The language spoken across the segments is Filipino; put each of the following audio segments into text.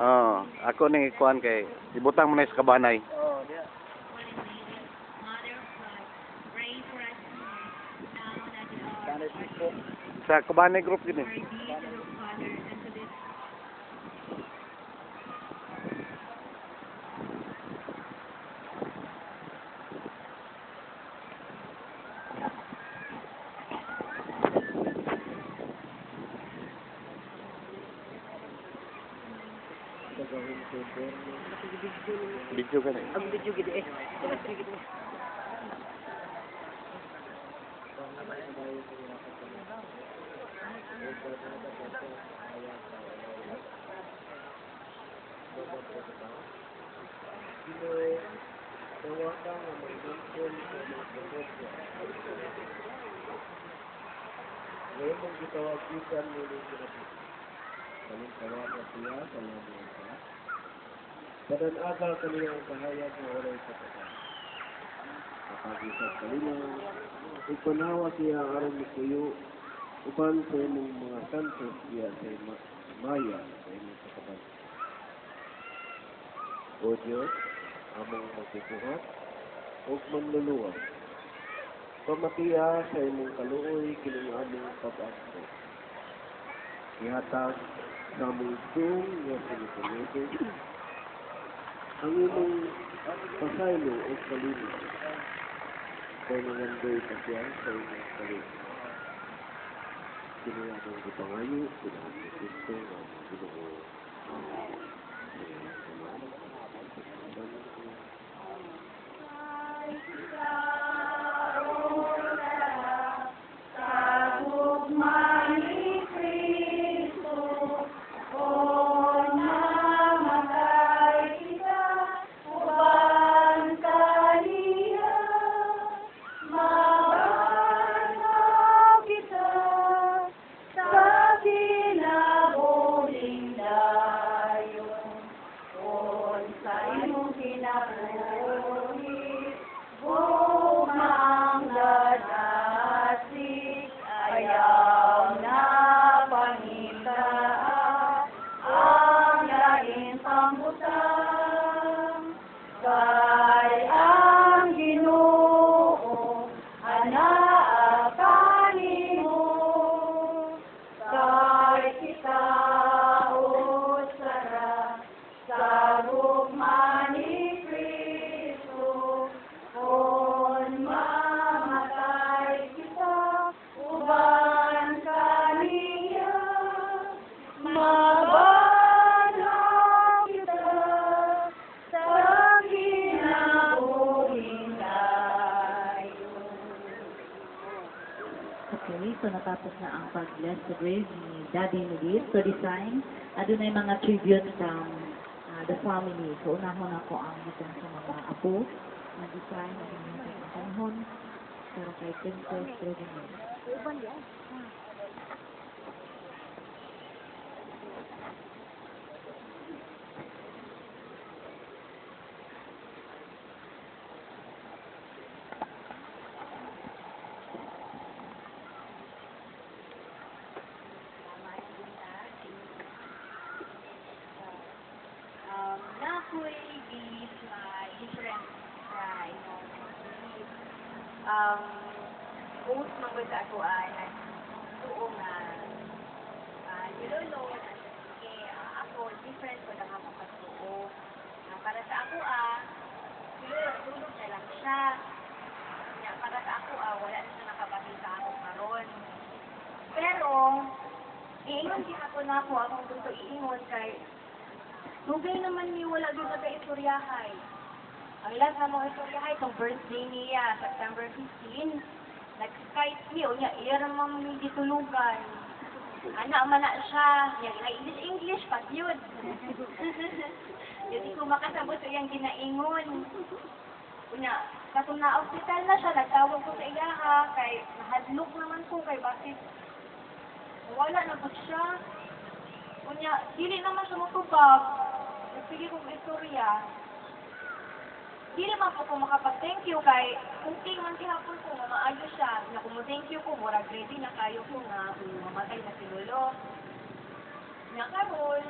Oh, ako ning ikuan kay ibutang mo na sa kabanay. Oh, dia. Kanay po. Sa kabanay group gid. Video ka na. Ang video gid eh. Video gid. Ngayon mong gitawagitan mo rin sinabi. Kalintawag na siya sa iyong mga. Padan-aga kaniyang kahayag na oray sa kata. Kapag-isap kalinaw, ipanawa siya aron ni kuyo, upan sa imong mga santos siya sa maya sa imong kataban. O Diyos, among magbibuhat, o manluluwag. Pamatiya sa imong kaluoy kining among pag-asto. Ihatag sa among dung nga sinipulitin, ang imong pasaylo o kalino. Kaya nangandoy pa siya sa imong kalino. Kining among ipangayo, kining among Kristo, among Ginoo. Okay, so natapos na ang pag-bless the grave ni Daddy Nudit. So this time, doon ay mga tribute from the family. So unahon ako ang itong sa mga apo na design na hinihintay ang panahon para kay Princess Reginald. Nakoy is different most mga sa ako ay nagtuo nga you don't know ako different ko lang ako pagtuo para sa ako tulog na lang siya para sa ako wala na siya nakapakita ako karon pero iingon di ako na ako akong gusto iingon kay Nugay naman ni wala doon sa istoryahay. Ang lahat ng mga istoryahay, itong birthday niya, September 15, nag-Skype niyo, niya, iyaramang may ditulugan. Anak man na siya, niya, English, pat yun. Hindi ko makasabot sa iyang ginaingon. Una, katong na-hospital na siya, nagtawag ko sa iyaha, kay nahadlok naman ko, kay bakit wala na po siya. Unya, dili naman siya matubag. Sige kong istorya. Dili man po ko makapag-thank you kay kung tingnan kihapon ko nga maayo siya. Na kung mo-thank you ko, murag ready na kayo ko nga mamatay na si Lolo. Nga karon,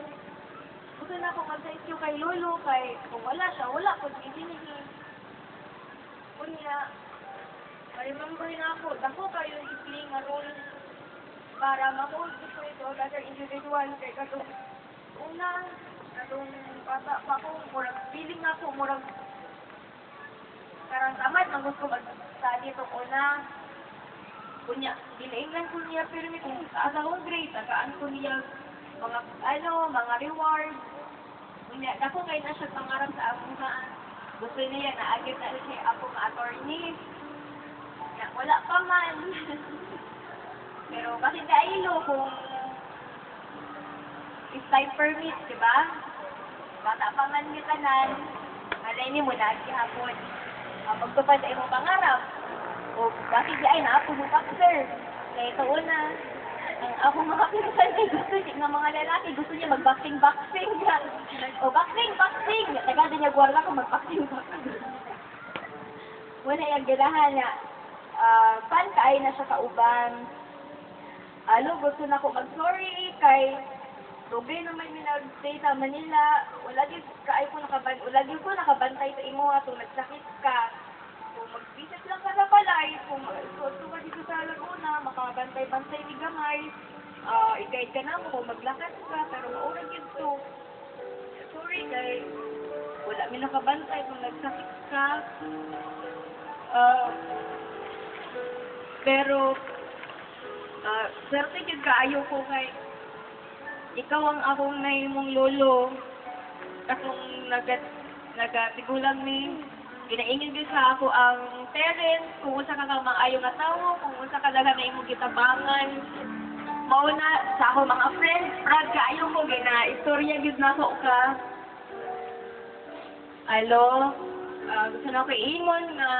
gusto na ako mag-thank you kay Lolo, kay kung wala siya, wala ko dininihi. Kunya, remember na ako, dako kayo i-play nga role para ma-hold ko ito, other individual, kay katong una, katong bata pa ko, murag feeling na ako, murag karang tamad, nang gusto mag-study ito una. Kunya, dinaingnan ko niya, pero may kung sa akong grade, tagaan ko niya mga reward. Kunya, dako kayo na siya pangarap sa ako na gusto niya na agad na siya ako nga attorney. Kunya, wala pa man. Pero kasi kailo kung is time permit, di ba? Bata pa man niya tanan, alay ni mo na hapon. Magtupad sa imong pangarap. O bakit di ay na ako mo sir? Kaya ito una, ang ako mga pinsan ay gusto niya, ng mga lalaki, gusto niya mag-boxing-boxing. O boxing! Tagal din niya guwarda ko mag-boxing-boxing. Wala yung ganahan na, pan kaay na siya kauban. Gusto na ko mag-sorry kay Ruby naman yung nag-stay sa Manila. Wala din ko nakabantay sa imo atong nagsakit ka. Kung mag-visit lang ka na balay, kung gusto ka dito sa Laguna, makabantay-bantay ni Gamay, i-guide ka na mo kung maglakad ka, pero maurag yun to. Sorry kay wala may nakabantay kung nagsakit ka. Pero swerte yun kaayo ko kay ikaw ang akong naimong lolo. Akong nagatigulang ni ginaingin din sa ako ang parents, kung usa ka kang maayo nga tao, kung usa ka lang na imong gitabangan. Mauna sa ako mga friends, proud kaayo ko gina istorya gid nako ka. Gusto na ko ingon nga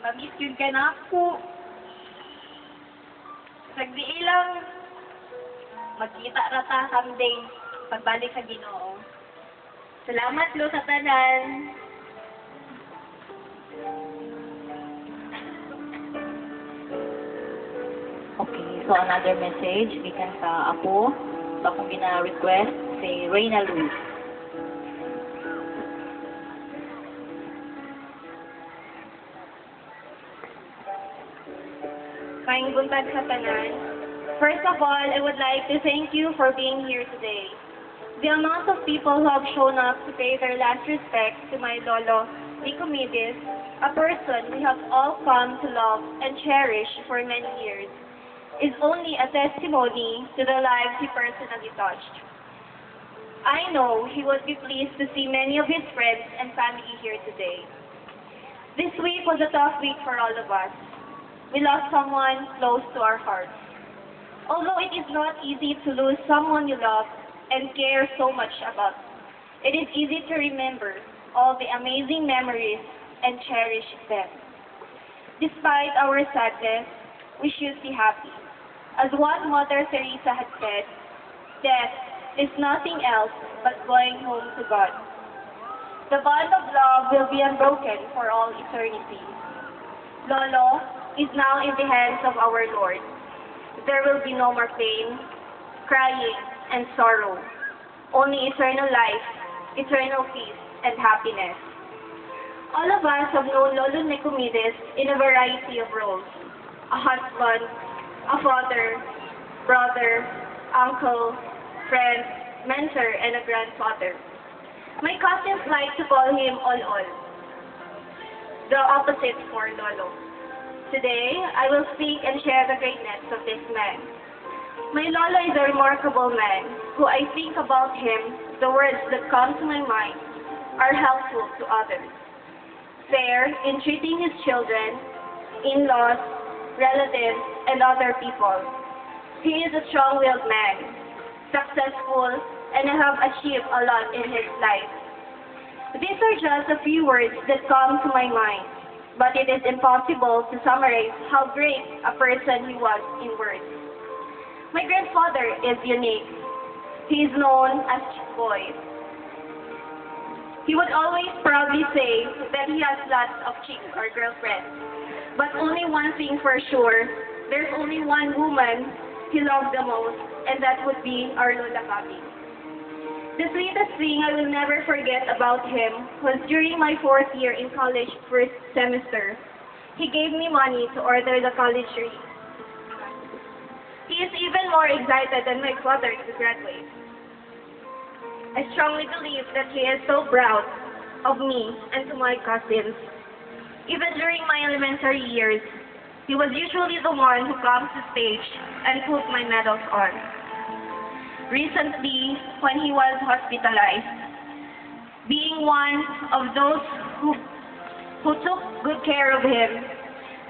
ma-miss yun ka na ako. Sagdi ilang magkita rata someday pagbalik sa Ginoo. Salamat lo sa tanan. Okay, so another message, gikan sa Apo. So akong gina-request, si Reyna Luis. Maayong buntag sa tanan. First of all, I would like to thank you for being here today. The amount of people who have shown up to pay their last respects to my lolo, Nicomedes, a person we have all come to love and cherish for many years, is only a testimony to the lives he personally touched. I know he would be pleased to see many of his friends and family here today. This week was a tough week for all of us. We lost someone close to our hearts. Although it is not easy to lose someone you love and care so much about, it is easy to remember all the amazing memories and cherish them. Despite our sadness, we should be happy. As what Mother Teresa had said, death is nothing else but going home to God. The bond of love will be unbroken for all eternity. Lolo is now in the hands of our Lord. There will be no more pain, crying, and sorrow. Only eternal life, eternal peace, and happiness. All of us have known Lolo Nicomedes in a variety of roles. A husband, a father, brother, uncle, friend, mentor, and a grandfather. My cousins like to call him Ol-Ol, the opposite for Lolo. Today, I will speak and share the greatness of this man. My Lolo is a remarkable man who I think about him, the words that come to my mind are helpful to others. Fair in treating his children, in-laws, relatives, and other people. He is a strong-willed man, successful, and have achieved a lot in his life. These are just a few words that come to my mind, but it is impossible to summarize how great a person he was in words. My grandfather is unique. He is known as Chick Boy. He would always proudly say that he has lots of chicks or girlfriends. But only one thing for sure, there's only one woman he loved the most, and that would be our Lola Kabi. The sweetest thing I will never forget about him was during my 4th year in college first semester. He gave me money to order the college wreath. He is even more excited than my father to graduate. I strongly believe that he is so proud of me and to my cousins. Even during my elementary years, he was usually the one who comes to stage and put my medals on. Recently, when he was hospitalized, being one of those who took good care of him,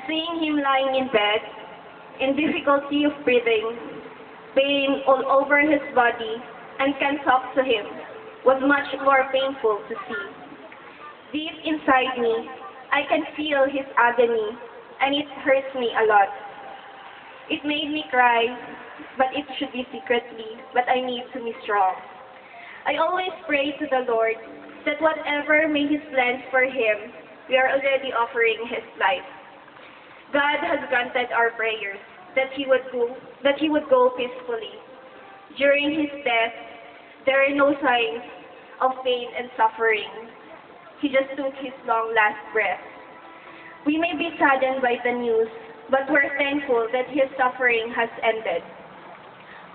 seeing him lying in bed, in difficulty of breathing, pain all over his body, and can't talk to him, was much more painful to see. Deep inside me, I can feel his agony, and it hurts me a lot. It made me cry, but it should be secretly, but I need to be strong. I always pray to the Lord that whatever may His plans for him, we are already offering His life. God has granted our prayers that He would go peacefully. During His death, there are no signs of pain and suffering. He just took his long last breath. We may be saddened by the news, but we're thankful that his suffering has ended.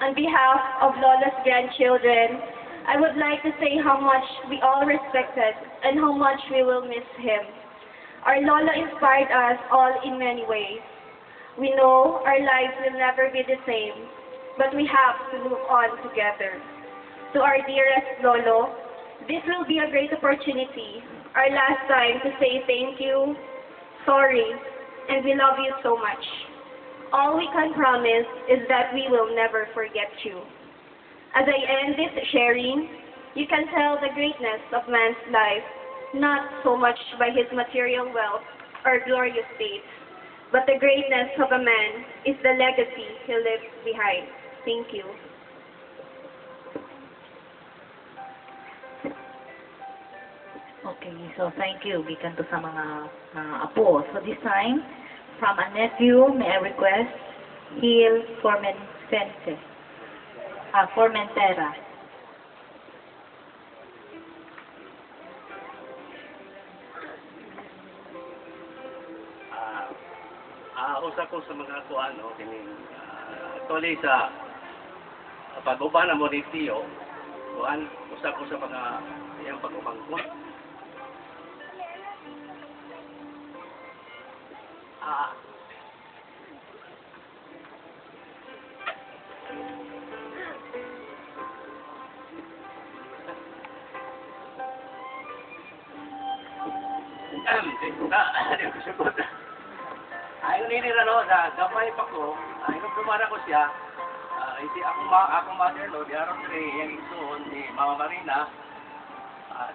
On behalf of Lola's grandchildren, I would like to say how much we all respected and how much we will miss him. Our Lola inspired us all in many ways. We know our lives will never be the same, but we have to move on together. To our dearest Lolo, this will be a great opportunity, our last time to say thank you, sorry, and we love you so much. All we can promise is that we will never forget you. As I end this sharing, you can tell the greatness of man's life, not so much by his material wealth or glorious states, but the greatness of a man is the legacy he leaves behind. Thank you. Okay, so thank you. Gikan to sa mga apo. So this time, from a nephew, may I request, Gil Formentera. Usa ko sa mga kuano kining actually sa pag-uban mo ni Tio kuan usa ko sa mga iyang pag-umangkot Ayun nila no, sa gamay pa ko, ayun dumara ko siya, hindi akong mother-in-law, di aron yung igsoon ni Mama Marina,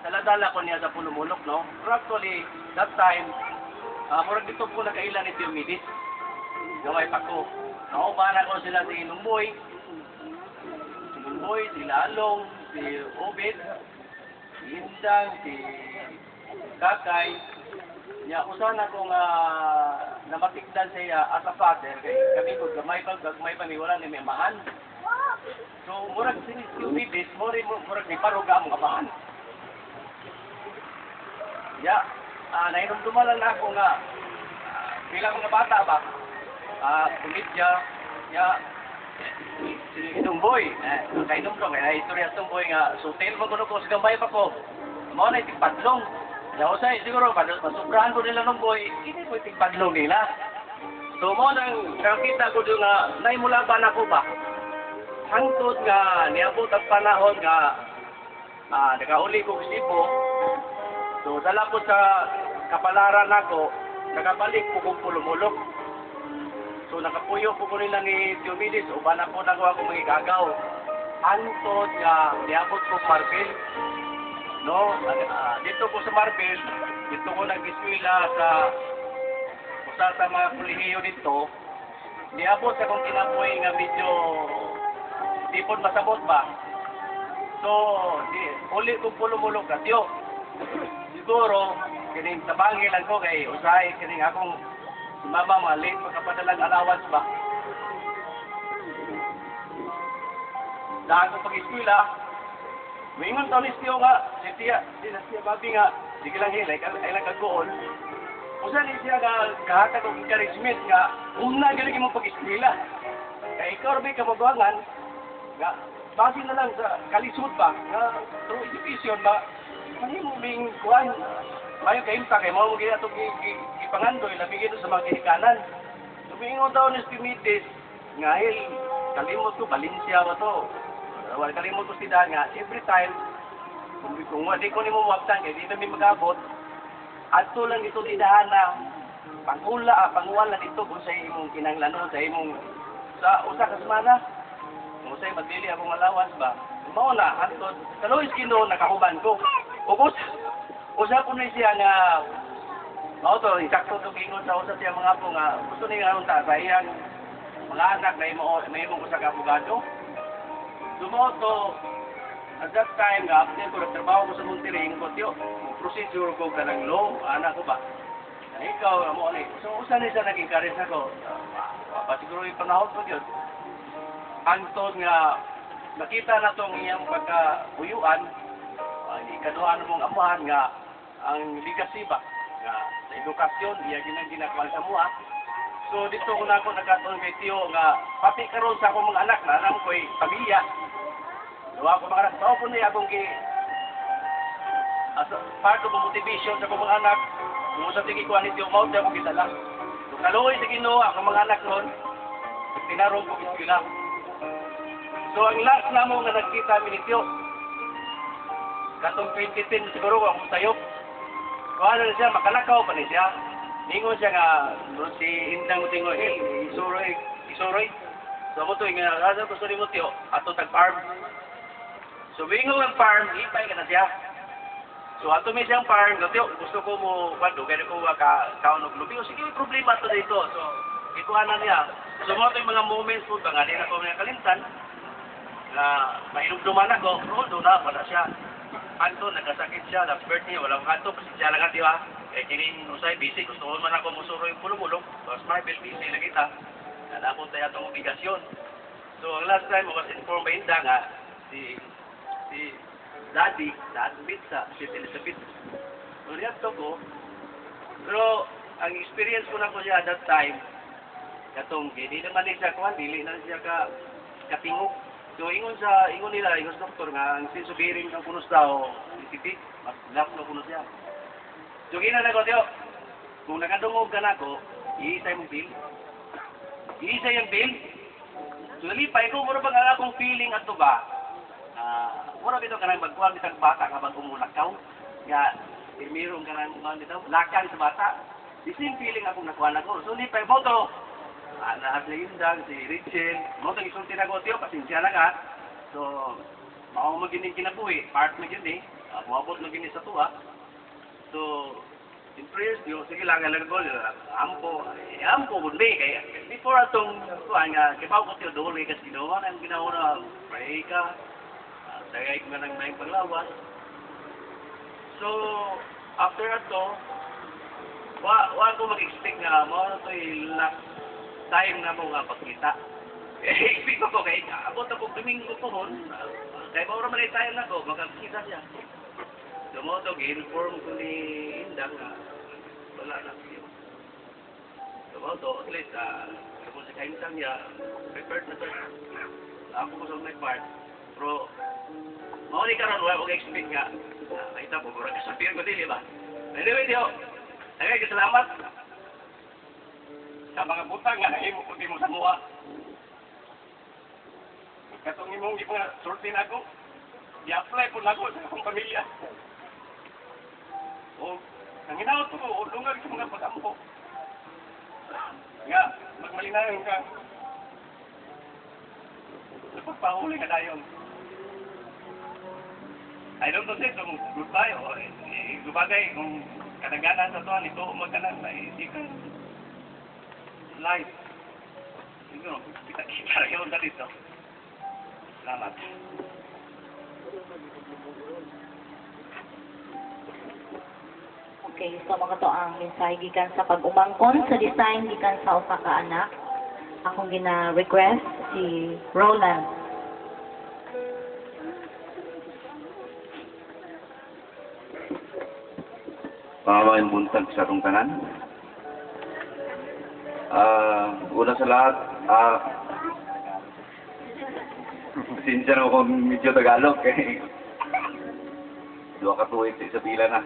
dala-dala ko niya sa Pulumulok, no? Pero actually, that time, murag dito po nagkailan ni Teomidis, gamay pa ko. Naubara ko sila si Lumboy, si Lalong, si Obed, si Indang, si Kakay, niya usahan akong namatikdan siya as a father kay kami ko gamay pa mi wala ni may amahan. So murag si Ubibis murag ni paruga ang amahan. Ya, nainumduman lang ako nga bilang mga bata ba. Pulitya, ya Tumboy, kainumdum ay istorya Tumboy nga sutil mo kuno ko sa gamay pa ko. Mao na tigpadlong. Ya usay siguro masubrahan ko nila ng boy, hindi ko tigpadlong nila. So mo nang nakita ko doon nga naimulaban ako ba. Hangtod nga niabot ang panahon nga nakauli ko Cebu. So dala ko sa kapalaran ako, nakabalik ko kung Pulumulok. So nakapuyo ko nila ni Teomidis, uban ako nagawa ko magigagaw. Hangtod nga niabot ko Marbil. No, dito ko sa Marbil, dito ko nag-eskwela sa usa sa mga kolehiyo dito. Niabot akong kinabuhi nga medyo di po masabot ba. So, uli kong Pulumulok na tiyo. Siguro, kining tabangi lang ko kay usahay kining akong mama malit magkapadalang allowance ba. dahil ko pag-eskwela, mingon taon ni Tiyo nga, si Tia Babi nga, di ka lang hilay, ay lang kagoon. Kung saan siya nga kahatag o encouragement nga, una galing mo pag-eskwela. Kaya ikaw rin ka mabuhangan, nga, base na lang sa kalisod ba, nga, through education ba, hindi mo bing kuhan, mayo ka-impact, kaya mo gina itong ipangandoy, labigin ito sa mga kinikanan. Tumingon taon ni Stimitis, nga, kalimot ko, Valencia ba to? Wala kalimot ko si Dan nga, every time, kung wala ko ni mo mawagtan, kaya di namin mag-abot, at to lang dito didahana, panguwala dito kung sa imong kinanglanon, sa imong, sa usa ka semana, kung sa'yo madili akong alawas ba, mao na, hantod, sa Luis Kino, nakahuban ko. Usa po na siya nga, mao to, isakto to gingon sa usa siya mga po nga, gusto niya nga sa iyang mga anak na imong usa ka abogado. Dumoto, at that time nga, after ko nagtrabaho ko sa Monterrey, ko tiyo, procedure ko ka ng law, anak ko ba? Na ikaw, mo ni. So, usan niya naging kares ako. Siguro yung panahon ko yun. Antod nga, nakita na itong iyang pagkahuyuan, ikaduhan mong amahan nga, ang legacy ba? Nga, sa edukasyon, iya ginagawa sa mua. So, dito ko na ako nagkataon kay Tiyo nga, pati karon sa akong mga anak na alam ko'y pamilya. Gawa ko mga anak, tao po niya akong as part of motivation sa akong mga anak, kung sa tingin ko anit yung mouth, ako kitala. So, kaluoy sa Ginoo, akong mga anak noon, tinarong ko iskila. So, ang last na mo nga nagkita minityo, katong 2010 siguro akong tayo, kung ano na siya, makalakaw pa niya siya. Ningon siya nga, si Indang Mutingo, Isoroy. So, mo ito, nga, gusto ni Mutyo, ato tag-farm. So, bingo ang farm, ipay ka na siya. So, ato may siyang farm, gusto ko mo, wado, kaya ko kaon og lubi. Sige, may problema ito dito. So, ikuha na niya. So, mo ito yung mga moments po, nga din ako mga kalimtan, na mainumduman ako, pero doon na, wala siya. Anto, nagkasakit siya, last birthday, walang kanto, pasensya lang ati ha. Eh, kining usay, busy, gusto ko man ako musuro yung pulong-pulong. So, smart bill, busy lang kita. Nanapon tayo itong obligasyon. So, ang last time, was informed ba Inda nga, si Daddy, na-admit sa St. Elizabeth. So, niyapto ko. Pero, ang experience ko na ko siya at that time, katong, hindi naman siya kuhan, dili na siya katingog. So, ingon nila, ingon sa doktor nga, ang sinsubiring ng punos daw, isipit, mas lap na punos siya. So, ginana ko, tiyo, kung nakadungog ka na ko, iisay mong bill. Iisay yung bill. So, nalipay ko, mura ba nga akong feeling ato ba? Mura bito ka nang magkuhan bitang bata kapag umulakaw. Nga, mirong ka nang kuhan bito, lakang sa bata. The same feeling akong nakuhan ako. So, nalipay mo to. Lahat na Indang, si Richel, mo itong isulti na ko, tiyo, pasensya na ka. So, mao maginig kinabuhi, part na yun eh. Buwabot na gini sa tuwa. So, in prayers, diyo, sige lang, alam ko, ampo, bundi, kaya, before atong, kuhan nga, kipaw ko tiyo, doon, kasi ginawa na, ginawa na, pray ka, tagay ko nga ng maing paglawas. So, after ato, wa ko mag-expect nga, mo na ito'y last time na mo nga pagkita. Expect ko kay, abot ako Domingo po hon, kaya maura man tayo na ko, magkakita siya. Dumoto, inform ko ni Indang na wala na siya. Dumoto, at least, kung sa kaintang niya, prepared na siya. Ako ko sa may part. Pero, mauni ka ron, wala kong expect nga. Nakita po, mura kasabihan ko din, ba? Anyway, Diyo, salamat sa mga butang nga nahimo ko mo sa mua. Katong imong di pa sortin ako, i-apply po na ako sa akong pamilya. O, nanginawat ko, o lungar sa mga pag-ampo. Nga, magmalinayon ka. Sa pagpahuli ka dayon. I don't know kung goodbye o gubagay kung kadaganan sa tuwan, ito magkanan na isikan. Life. Siguro, kita-kita yun na dito. Salamat. Okay, so mga to ang mensahe gikan sa pag-umangkon sa design gikan sa usa ka anak. Akong gina-request si Roland. Pangawain buntag sa atong tanan. Una sa lahat, pasensya na kung medyo Tagalog eh. 2 ka tuwid sa Isabela na.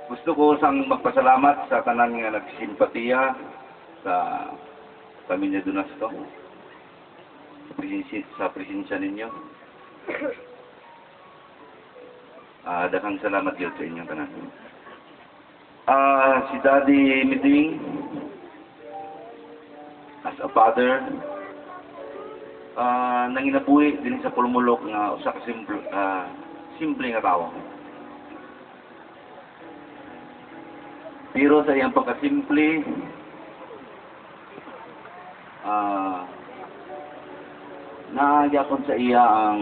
Gusto ko sang magpasalamat sa tanan nga nagsimpatiya sa pamilya Donasto. Sa presensya ninyo. Daghang salamat yun sa inyong tanan. Si Daddy Miding, as a father, nanginabuhi din sa pulmulok nga usa ka simple nga tao. Pero sa iyang pagkasimple, naagapon sa iya ang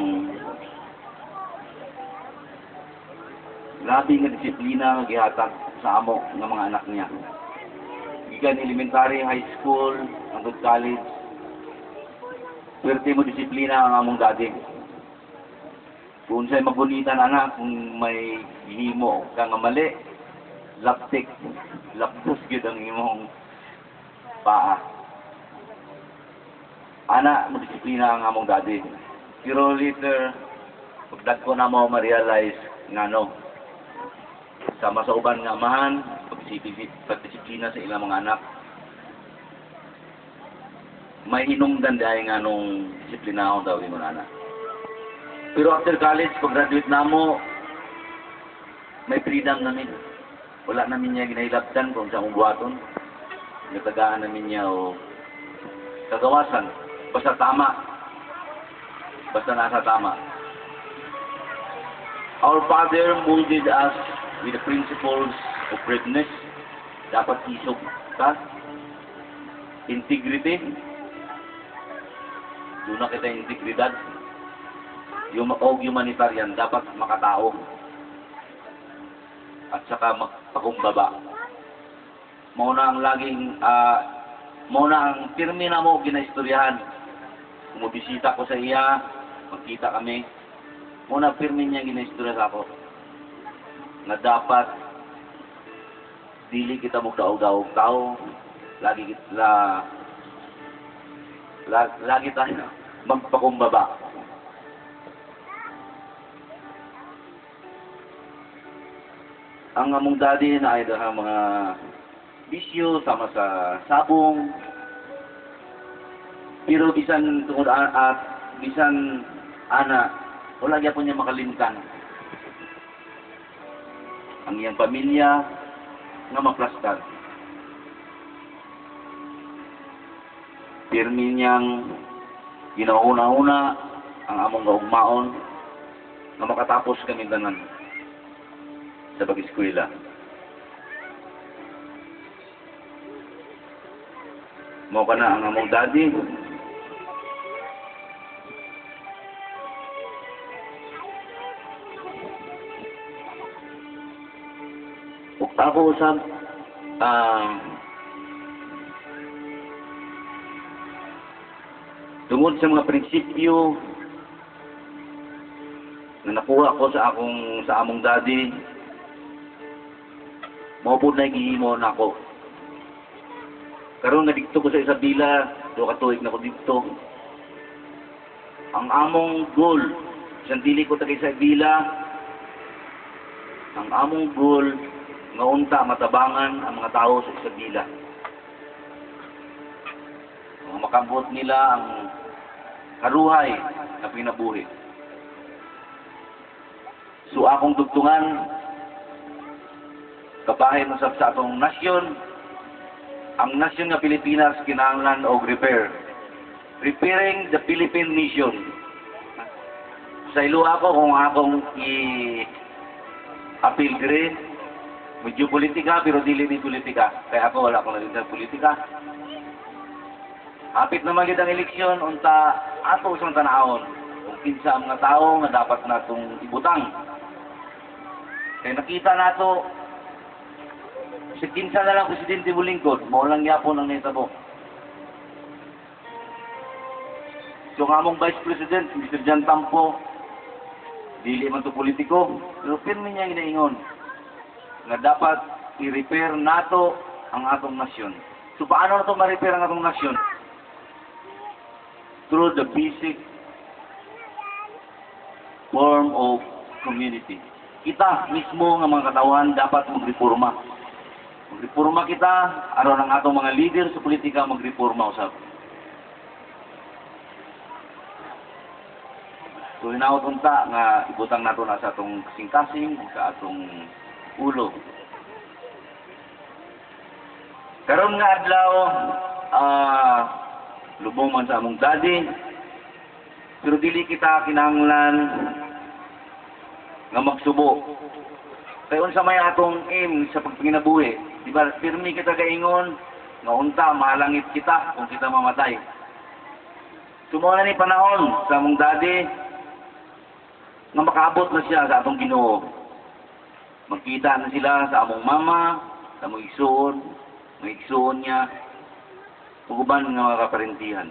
labi nga disiplina nga gihatag sa amo ng mga anak niya. Gikan elementary, high school, hangtod college, swerte mo disiplina ang among daddy. Kung sa'y magbunitan anak, kung may himo ka nga mali, laptik, laptos yun ang imong paa. Anak mo disiplina ang among daddy. Pero later, pagdag ko na mo ma-realize nga no, sama sa uban nga amahan, pagdisiplina sa ilang mga anak. May hinungdan dahil nga nung disiplinahon daw yung mga anak. Pero after college, pag-graduate na mo, may freedom namin. Wala namin niya ginahilabdan kung saan buhaton. Natagaan namin niya o kagawasan. Basta tama. Basta nasa tama. Our Father molded us with the principles of braveness. Dapat isog ka. Integrity. Doon na kita integridad. Yung humanitarian, dapat makatao. At saka magpakumbaba. Mauna ang laging, mauna ang pirmi na mo ginaistoryahan. Kumubisita ko sa iya, magkita kami. Mauna pirmi niya ginaistorya sa ako. Na dapat dili kita magdaog-daog tao, lagi tayo magpakumbaba. Ang among daddy na ay ang mga bisyo sama sa sabong, pero bisan tungod at bisan ana wala gyapon niya makalimtan ang iyang pamilya nga maplastar. Pirmi niyang ginauna-una ang among gaugmaon na makatapos kami tanan sa pag-eskwela. Mao ka na ang among daddy. Ako usap, tungod sa mga prinsipyo na nakuha ko sa among daddy, maupod na gihimo na ako. Karon nga dito ko sa Isabela, 2 ka tuig na ko dito. Ang among goal, isang dili ko tagay sa Isabela, ang among goal, nga unta matabangan ang mga tao sa Isabela. Makambot nila ang karuhay na pinabuhi. So akong dugtungan, kabahin mo sa atong nasyon, ang nasyon nga Pilipinas kinahanglan og repair. Repairing the Philippine nation. Sa ilo ako kung akong i-appeal dire, medyo politika, pero dili ni politika. Kaya ako wala akong nalilin sa politika. Hapit na magit ang eleksyon, unta ato isang tanahon. Kung kinsa ang mga tao nga dapat natong ibutang. Kaya nakita nato, si kinsa na lang presidente mo lingkod, maulang yapon ang nitabo. So nga mong Vice President, Mr. Jan Tampo, dili man to politiko, pero pirmi niya ginaingon nga dapat i-repair nato ang atong nasyon. So paano nato ma-repair ang atong nasyon? Through the basic form of community. Kita mismo nga mga katawan dapat magreforma. Magreforma kita, aron ang atong mga leader sa politika magreforma usab. So hinaot unta nga ibutang nato na sa atong kasing-kasing, sa atong ulo. Karon nga adlaw, lubong man sa among daddy, pero dili kita kinahanglan nga magsubo. Kaya unsa may atong aim sa pagpanginabuhi, di ba? Pirmi kita kaingon nga unta mahalangit kita kung kita mamatay. Sumuha na ni panahon sa among daddy nga makaabot na siya sa atong Ginoo. Magkita na sila sa among mama, sa among igsoon niya, uban nga mga kaparentihan.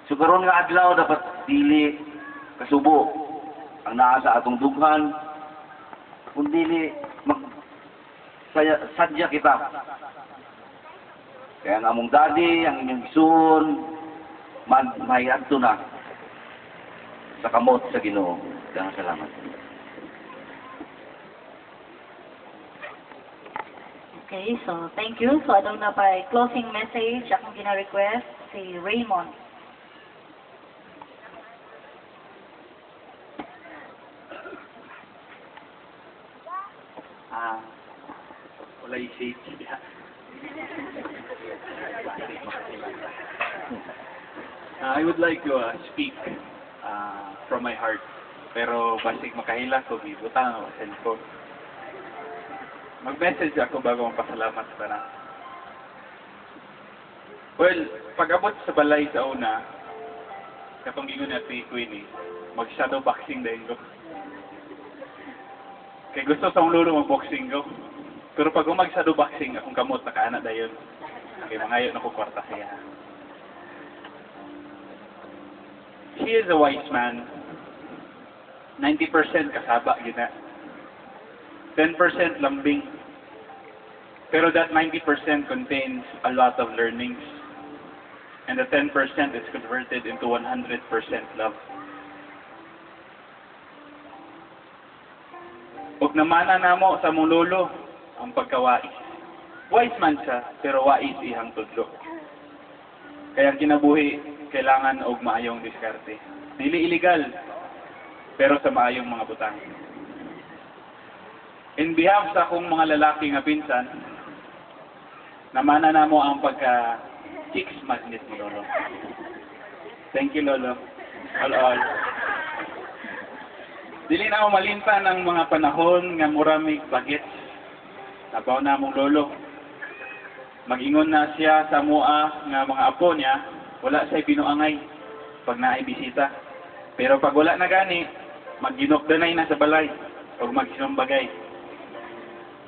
So karon nga adlaw dapat dili kasubo ang naa sa atong dughan, kung dili sadya kita. Kaya ang among daddy, ang inyong igsoon, mahayadto na sa kamot sa Ginoo. Daghang salamat. Okay, so thank you. So adong na pa closing message akong gina-request si Raymond. Wala i-shade siya. I would like to speak from my heart. Pero basig makahila ko, butang ako sa cellphone. Mag-message ako bago magpasalamat sa tanan. Well, pag-abot sa balay sa una, katong gingon natin Queenie, mag-shadow boxing dahil ko. Kaya gusto sa lolo mag-boxing ko. Pero pag mag-shadow boxing, akong kamot, nakaana dayon. Kaya mangayo na ko kwarta siya. He is a wise man. 90% kasaba, gina. 10% lambing. Pero that 90% contains a lot of learnings. And the 10% is converted into 100% love. Huwag namana namo sa mong lolo ang pagkawais. Wise man siya, pero wais ihang tudlo. Kaya kinabuhi, kailangan og maayong diskarte. Dili illegal, pero sa maayong mga butang. In behalf sa akong mga lalaki nga pinsan, namana namo ang pagka-chicks magnet ni Lolo. Thank you, Lolo. All. Dili na ako malimtan ang mga panahon nga muramig bagets. Nabaw na mong Lolo. Mag-ingon na siya sa mua nga mga apo niya, wala siya binuangay pag naibisita. Pero pag wala na gani, magginokdanay na sa balay o magsinumbagay.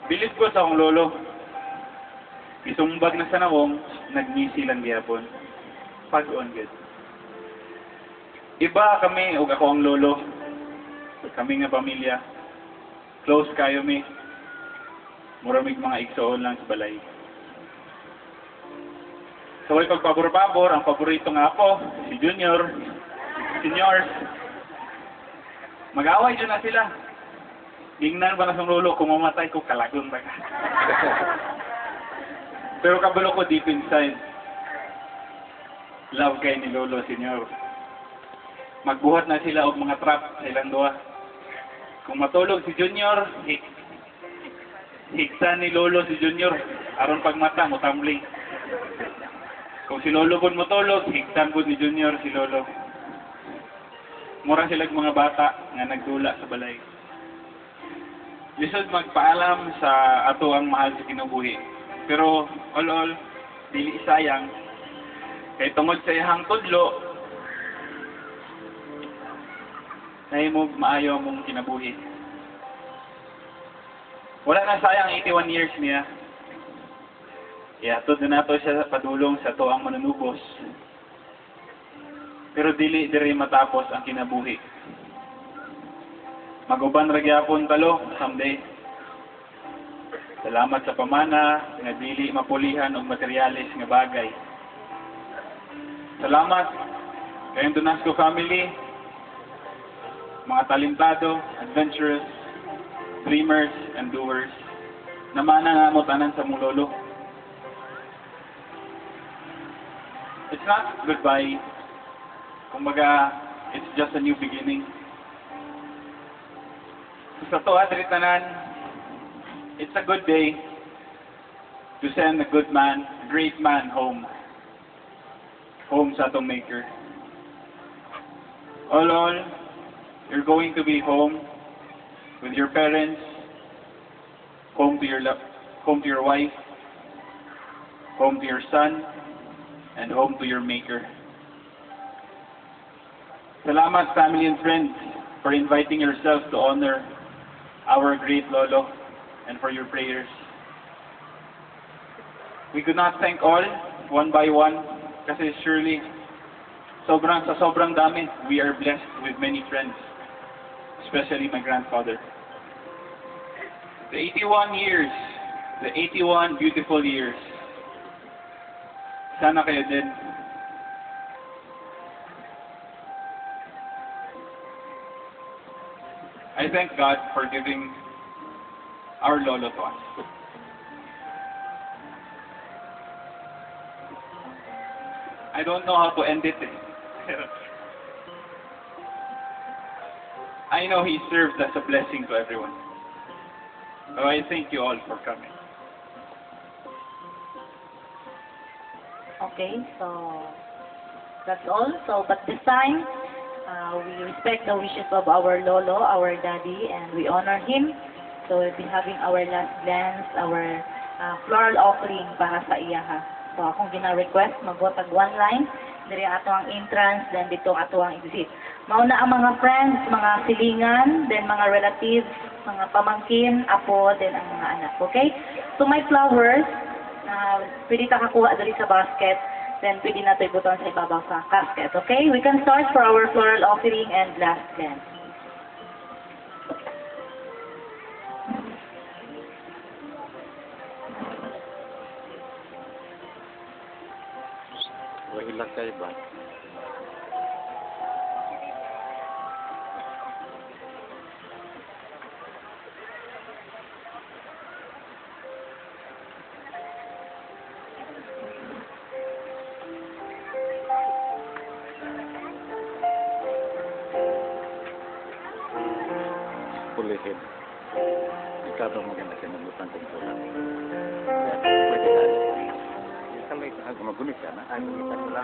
Bilis ko sa akong lolo. Isumbag na sa nawong, nagmisi lang gyapon. Pag-on good. Iba kami o ako ang lolo. Kami nga pamilya. Close kayo mi. Muramig mga igsoon lang sa balay. So ay pagpabor-pabor, ang paborito nga ako, si Junior, Seniors. Mag-away dyan na sila. Ingnan ba na sa lolo, kung mamatay ko, kalagon ba ka? Pero kabalo ko deep inside, love kay ni Lolo Senior. Magbuhat na sila og mga trap sa ilang duwa. Kung matulog si Junior, higtan ni Lolo si Junior. Aron pagmata mo tumbling. Kung si Lolo pun matulog, higtan pun ni Junior si Lolo. Mura sila mga bata nga nagdula sa balay. Lisod magpaalam sa ato ang mahal sa kinabuhi. Pero all, dili sayang. Kay tungod sa ihang tudlo, nahimo maayo mong kinabuhi. Wala na sayang 81 years niya. Ihatod na nato siya padulong sa to ang manunubos. Pero dili diri matapos ang kinabuhi. Maguban ra gyapon talo someday. Salamat sa pamana nga dili mapulihan og materyales nga bagay. Salamat kayong Donasco family, mga talentado, adventurous, dreamers, and doers, na mana nga mo tanan sa mong lolo. It's not goodbye. Kumbaga, it's just a new beginning. Sa to, Adri tanan, it's a good day to send a good man, a great man home. Home sa atong maker. All, you're going to be home with your parents, home to your wife, home to your son, and home to your maker. Salamat, family and friends, for inviting yourselves to honor our great Lolo and for your prayers. We could not thank all, one by one, kasi surely, sobrang dami, we are blessed with many friends, especially my grandfather. The 81 years, the 81 beautiful years, sana kayo din. I thank God for giving our Lolo to us. I don't know how to end it. I know he served as a blessing to everyone. So I thank you all for coming. Okay, so that's all. So, but this time, we respect the wishes of our Lolo, our daddy, and we honor him. So, we'll be having our last glance, our floral offering para sa iyaha. So, akong gina-request, mag-votag one line. Diri ato ang entrance, then dito ato ang exit. Mauna ang mga friends, mga silingan, then mga relatives, mga pamangkin, apo, then ang mga anak. Okay? So, my flowers, pwede ka kakuha dali sa basket, then pwede na ito ibuton sa ibabaw sa casket. Okay? We can start for our floral offering and last dance. Wala kayo ba? Pulihin. Ikaw daw maganda siya nabutan kong pulang. Pwede tayo. Kalau itu agak magunis ya, nah, aku kita pulang.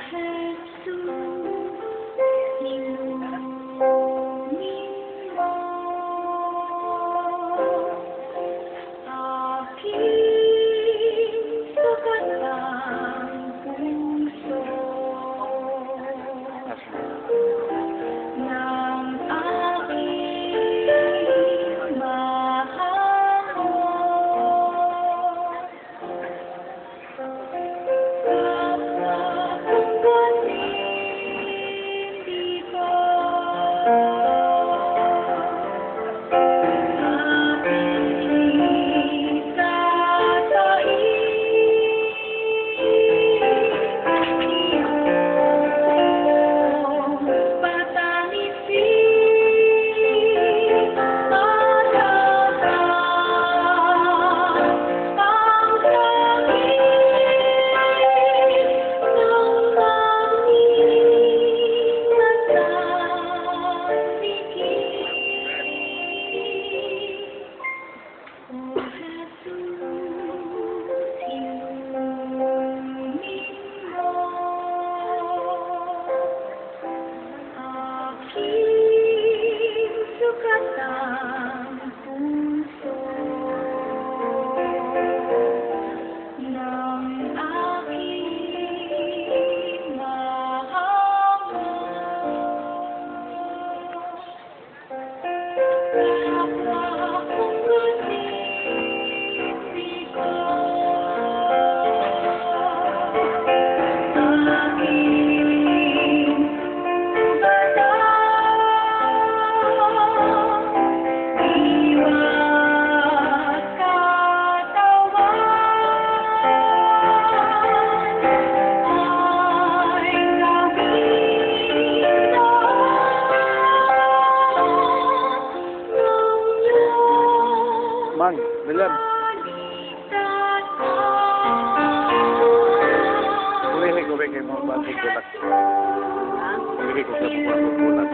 Milan. Ulihin ko rin kayo mga batong bulak. Ulihin ko sa mga batong bulak.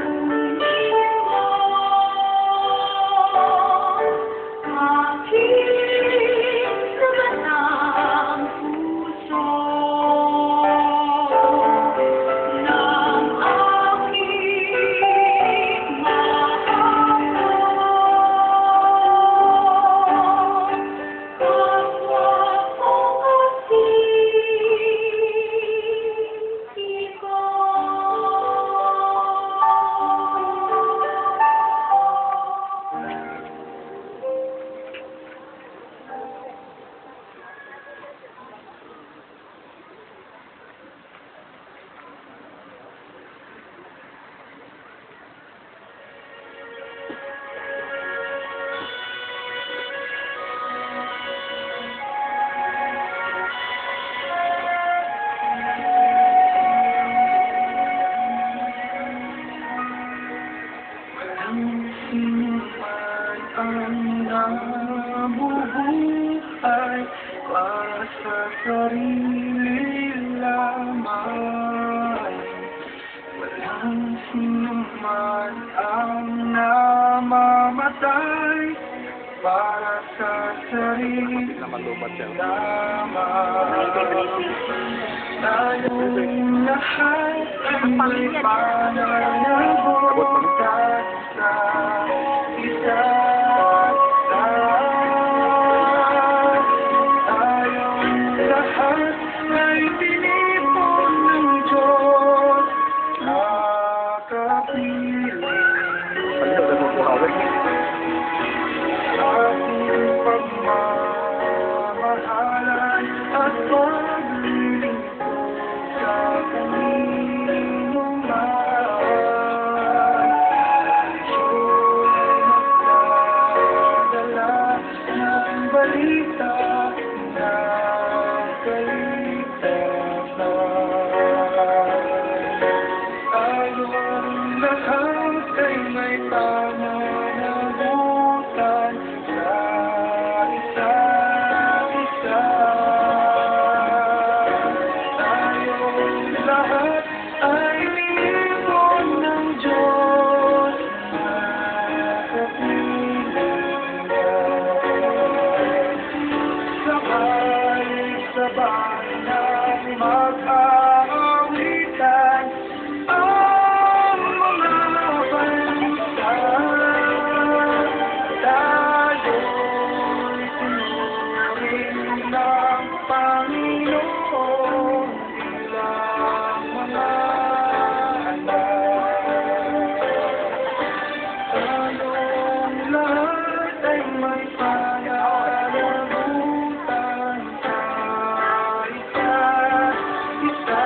Ang nabubuhay para sa sarili lamang. Walang sinuman ang namamatay para sa sarili lamang. Tayong lahat ay may pananagot sa isa't tayong lahat ay pinipon ng Diyos na kapiling ating pagmamahalan at paglilingkod sa kanino man. Balita na kaligtasan. Tayong lahat ay may pananagutan sa isa't isa. Tayong lahat ay pinipon ng Diyos na kapiling sabay na mag-aawitan ang mga bansa. Tayo'y tunurin ng Panginoon bilang mga anak. Tayong lahat ay may pananagutan sa isa't isa.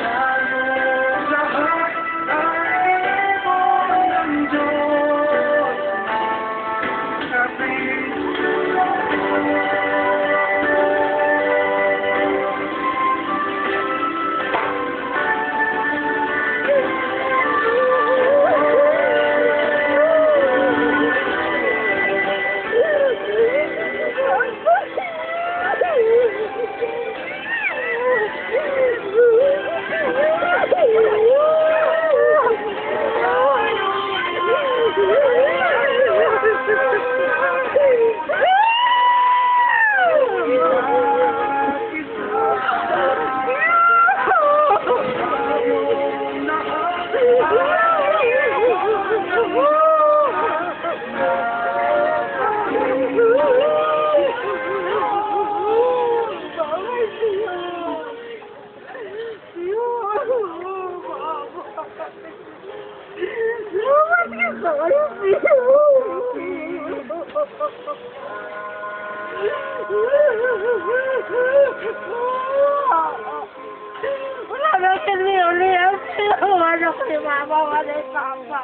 Tayong lahat ay pinipon ng Diyos na wala na kami ulit. Wala ko ni Mama, wala ni Papa.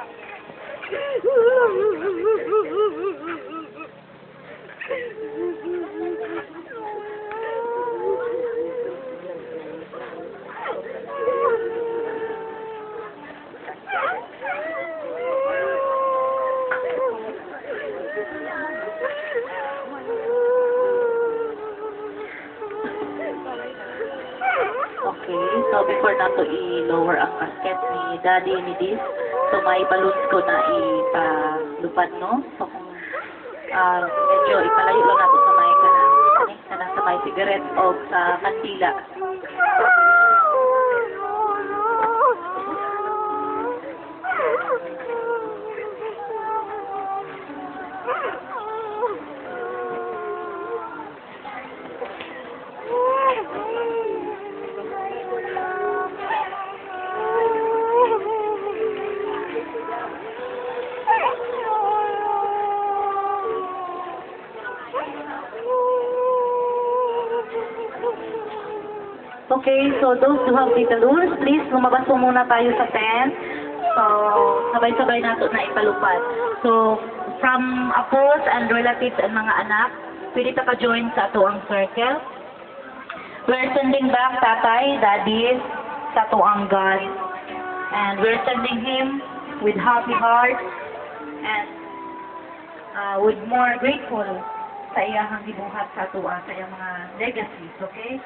to i-lower ang casket ni Daddy ni Diz. So may balloons ko na ipalupad, no? So kung medyo ipalayo lang nato sa may kanang sa may cigarette o sa kandila. Okay, so those who have the balloons, please lumabas po muna tayo sa tent. So, sabay-sabay nato na ipalupad. So, from apos and relatives and mga anak, pwede ta ka-join sa ato ang circle. We're sending back tatay, daddy, sa ato ang God. And we're sending him with happy heart and with more grateful sa iyang gibuhat sa ato sa iyang mga legacies, okay?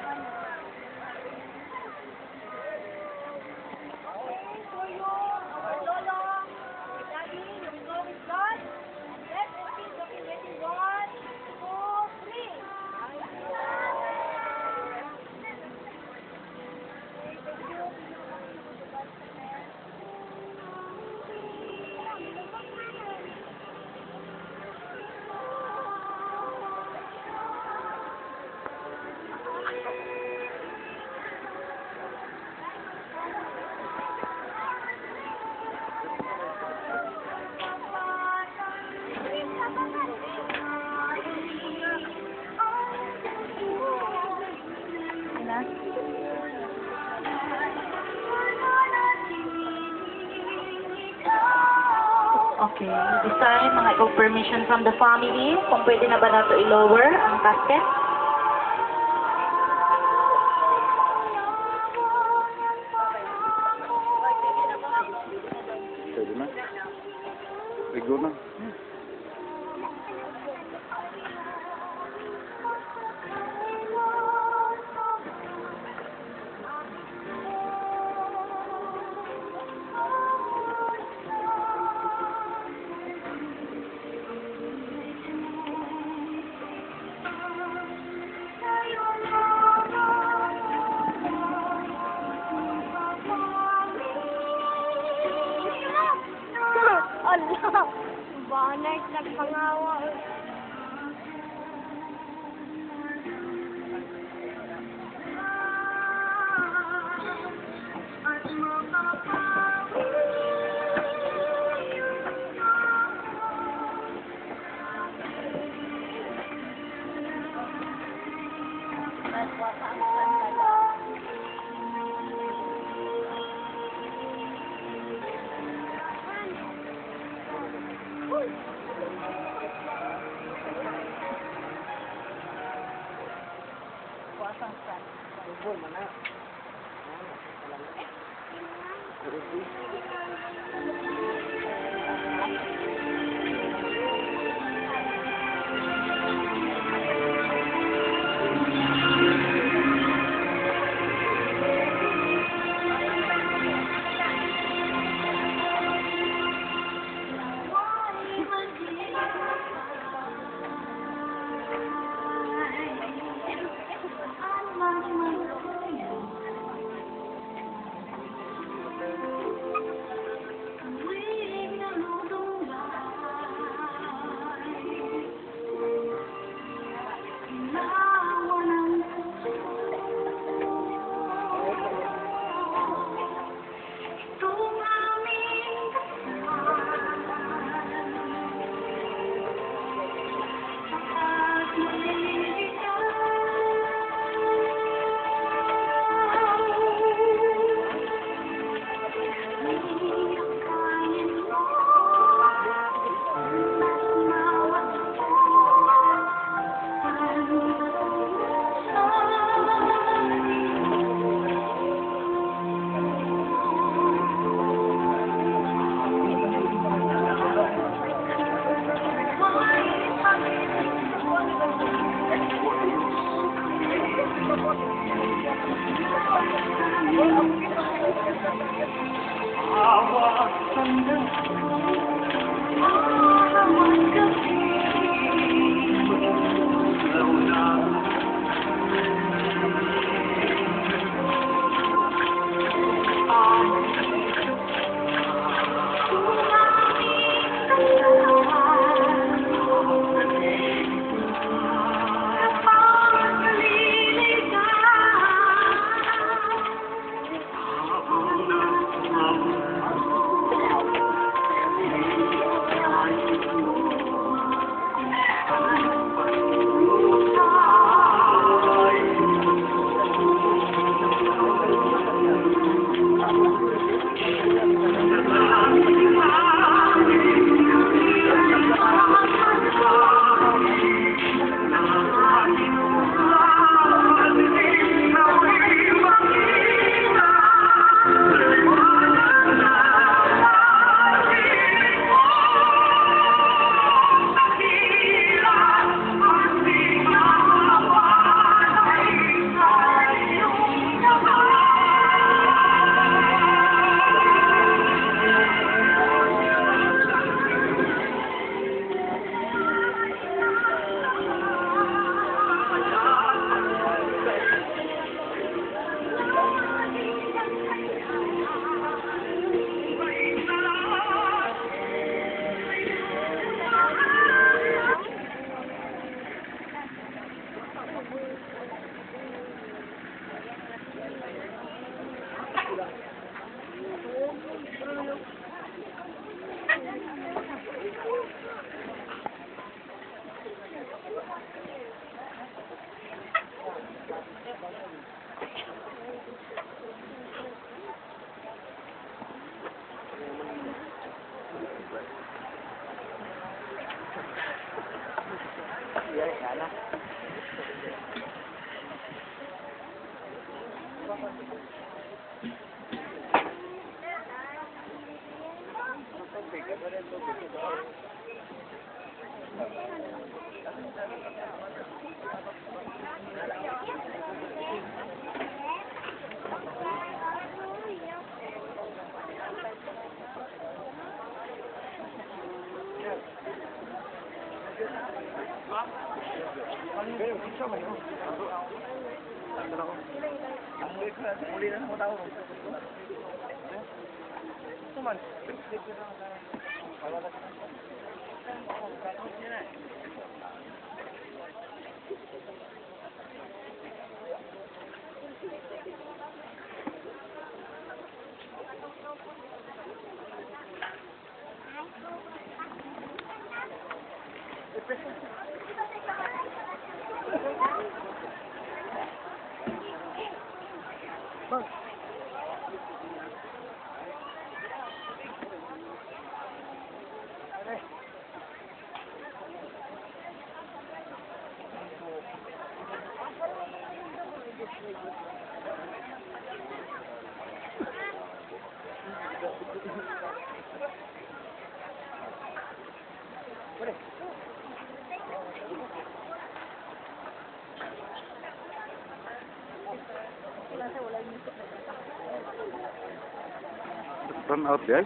Okay, this time, mga permission from the family, kung pwede na ba nato i-lower ang casket? Pwede na. Ligo na. Allah! Banay, nagpangawa. Run out, guys.